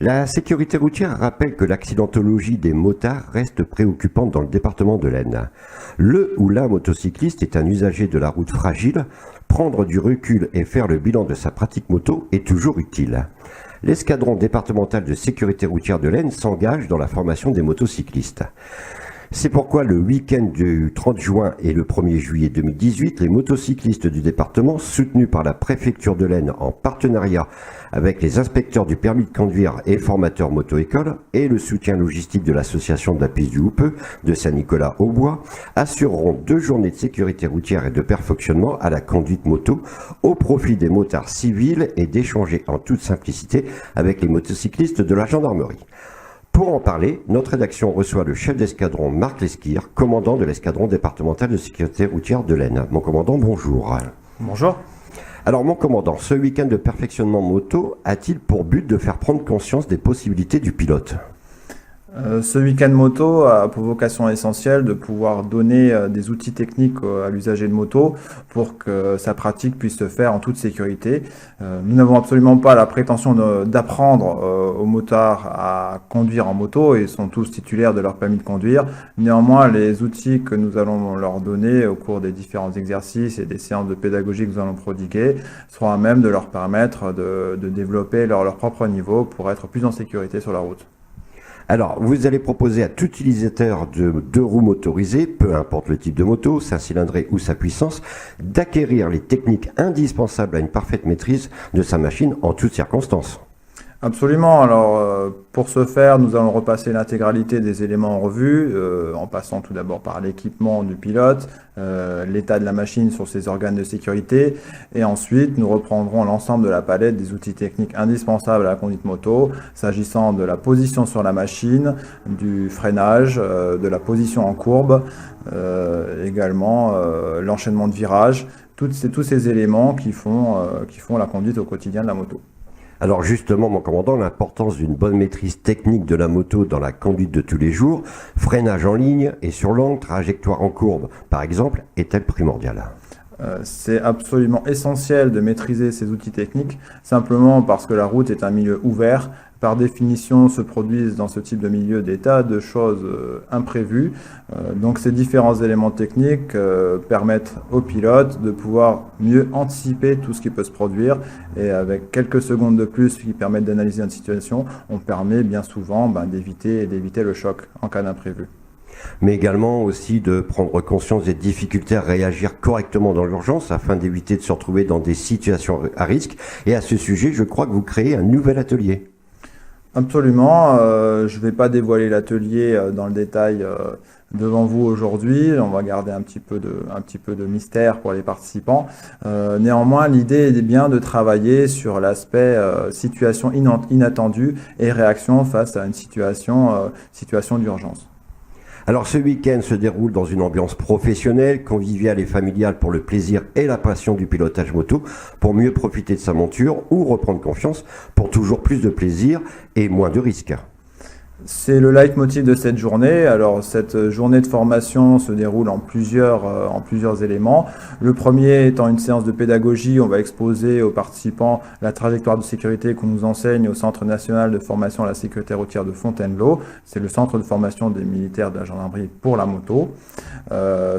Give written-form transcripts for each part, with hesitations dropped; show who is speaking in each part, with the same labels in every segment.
Speaker 1: La sécurité routière rappelle que l'accidentologie des motards reste préoccupante dans le département de l'Aisne. Le ou la motocycliste est un usager de la route fragile. Prendre du recul et faire le bilan de sa pratique moto est toujours utile. L'escadron départemental de sécurité routière de l'Aisne s'engage dans la formation des motocyclistes. C'est pourquoi le week-end du 30 juin et le 1er juillet 2018, les motocyclistes du département, soutenus par la préfecture de l'Aisne en partenariat avec les inspecteurs du permis de conduire et formateurs moto-école et le soutien logistique de l'association de la piste du Houpeux de Saint-Nicolas-au-Bois, assureront 2 journées de sécurité routière et de perfectionnement à la conduite moto au profit des motards civils et d'échanger en toute simplicité avec les motocyclistes de la gendarmerie. Pour en parler, notre rédaction reçoit le chef d'escadron Marc Lesquire, commandant de l'escadron départemental de sécurité routière de l'Aisne. Mon commandant, bonjour.
Speaker 2: Bonjour.
Speaker 1: Alors mon commandant, ce week-end de perfectionnement moto a-t-il pour but de faire prendre conscience des possibilités du pilote ?
Speaker 2: Ce week-end moto a pour vocation essentielle de pouvoir donner des outils techniques à l'usager de moto pour que sa pratique puisse se faire en toute sécurité. Nous n'avons absolument pas la prétention d'apprendre aux motards à conduire en moto et sont tous titulaires de leur permis de conduire. Néanmoins, les outils que nous allons leur donner au cours des différents exercices et des séances de pédagogie que nous allons prodiguer seront à même de leur permettre de développer leur propre niveau pour être plus en sécurité sur la route.
Speaker 1: Alors, vous allez proposer à tout utilisateur de 2 roues motorisées, peu importe le type de moto, sa cylindrée ou sa puissance, d'acquérir les techniques indispensables à une parfaite maîtrise de sa machine en toutes circonstances.
Speaker 2: Absolument. Alors, pour ce faire, nous allons repasser l'intégralité des éléments en revue, en passant tout d'abord par l'équipement du pilote, l'état de la machine sur ses organes de sécurité, et ensuite nous reprendrons l'ensemble de la palette des outils techniques indispensables à la conduite moto, s'agissant de la position sur la machine, du freinage, de la position en courbe, également l'enchaînement de virages, tous ces éléments qui font la conduite au quotidien de la moto.
Speaker 1: Alors justement, mon commandant, l'importance d'une bonne maîtrise technique de la moto dans la conduite de tous les jours, freinage en ligne et sur longue trajectoire en courbe, par exemple, est-elle primordiale ?
Speaker 2: C'est absolument essentiel de maîtriser ces outils techniques, simplement parce que la route est un milieu ouvert. Par définition, se produisent dans ce type de milieu des tas de choses imprévues. Donc ces différents éléments techniques permettent aux pilotes de pouvoir mieux anticiper tout ce qui peut se produire. Et avec quelques secondes de plus qui permettent d'analyser une situation, on permet bien souvent d'éviter le choc en cas d'imprévu.
Speaker 1: Mais également aussi de prendre conscience des difficultés à réagir correctement dans l'urgence afin d'éviter de se retrouver dans des situations à risque. Et à ce sujet, je crois que vous créez un nouvel atelier.
Speaker 2: Absolument. Je ne vais pas dévoiler l'atelier dans le détail devant vous aujourd'hui. On va garder un petit peu de mystère pour les participants. Néanmoins, l'idée est bien de travailler sur l'aspect situation inattendue et réaction face à une situation d'urgence.
Speaker 1: Alors ce week-end se déroule dans une ambiance professionnelle, conviviale et familiale pour le plaisir et la passion du pilotage moto, pour mieux profiter de sa monture ou reprendre confiance pour toujours plus de plaisir et moins de risques.
Speaker 2: C'est le leitmotiv de cette journée. Alors cette journée de formation se déroule en plusieurs éléments. Le premier étant une séance de pédagogie, on va exposer aux participants la trajectoire de sécurité qu'on nous enseigne au Centre national de formation à la sécurité routière de Fontainebleau. C'est le centre de formation des militaires de la gendarmerie pour la moto.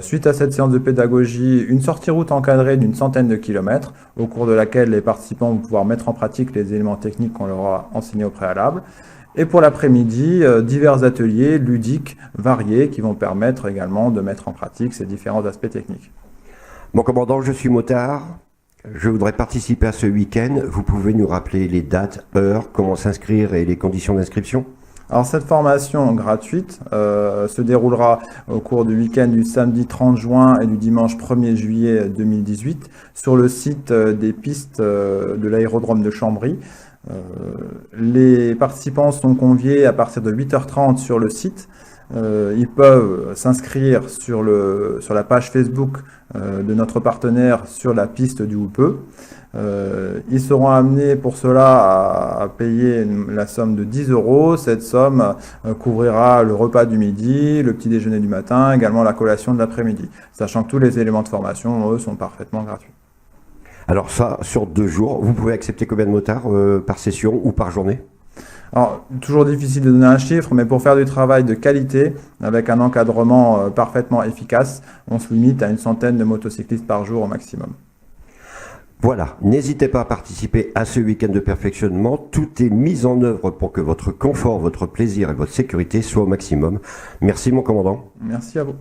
Speaker 2: Suite à cette séance de pédagogie, une sortie route encadrée d'une centaine de kilomètres, au cours de laquelle les participants vont pouvoir mettre en pratique les éléments techniques qu'on leur a enseignés au préalable. Et pour l'après-midi, divers ateliers ludiques variés qui vont permettre également de mettre en pratique ces différents aspects techniques.
Speaker 1: Mon commandant, je suis motard. Je voudrais participer à ce week-end. Vous pouvez nous rappeler les dates, heures, comment s'inscrire et les conditions d'inscription ?
Speaker 2: Alors cette formation gratuite se déroulera au cours du week-end du samedi 30 juin et du dimanche 1er juillet 2018 sur le site des pistes de l'aérodrome de Chambry. Les participants sont conviés à partir de 8h30 sur le site. Ils peuvent s'inscrire sur la page Facebook de notre partenaire sur la piste du Houpeux. Ils seront amenés pour cela à payer la somme de 10 €. Cette somme couvrira le repas du midi, le petit déjeuner du matin, également la collation de l'après-midi, sachant que tous les éléments de formation, eux, sont parfaitement gratuits.
Speaker 1: Alors ça, sur 2 jours, vous pouvez accepter combien de motards par session ou par journée ?
Speaker 2: Alors, toujours difficile de donner un chiffre, mais pour faire du travail de qualité, avec un encadrement parfaitement efficace, on se limite à une centaine de motocyclistes par jour au maximum.
Speaker 1: Voilà, n'hésitez pas à participer à ce week-end de perfectionnement. Tout est mis en œuvre pour que votre confort, votre plaisir et votre sécurité soient au maximum. Merci mon commandant.
Speaker 2: Merci à vous.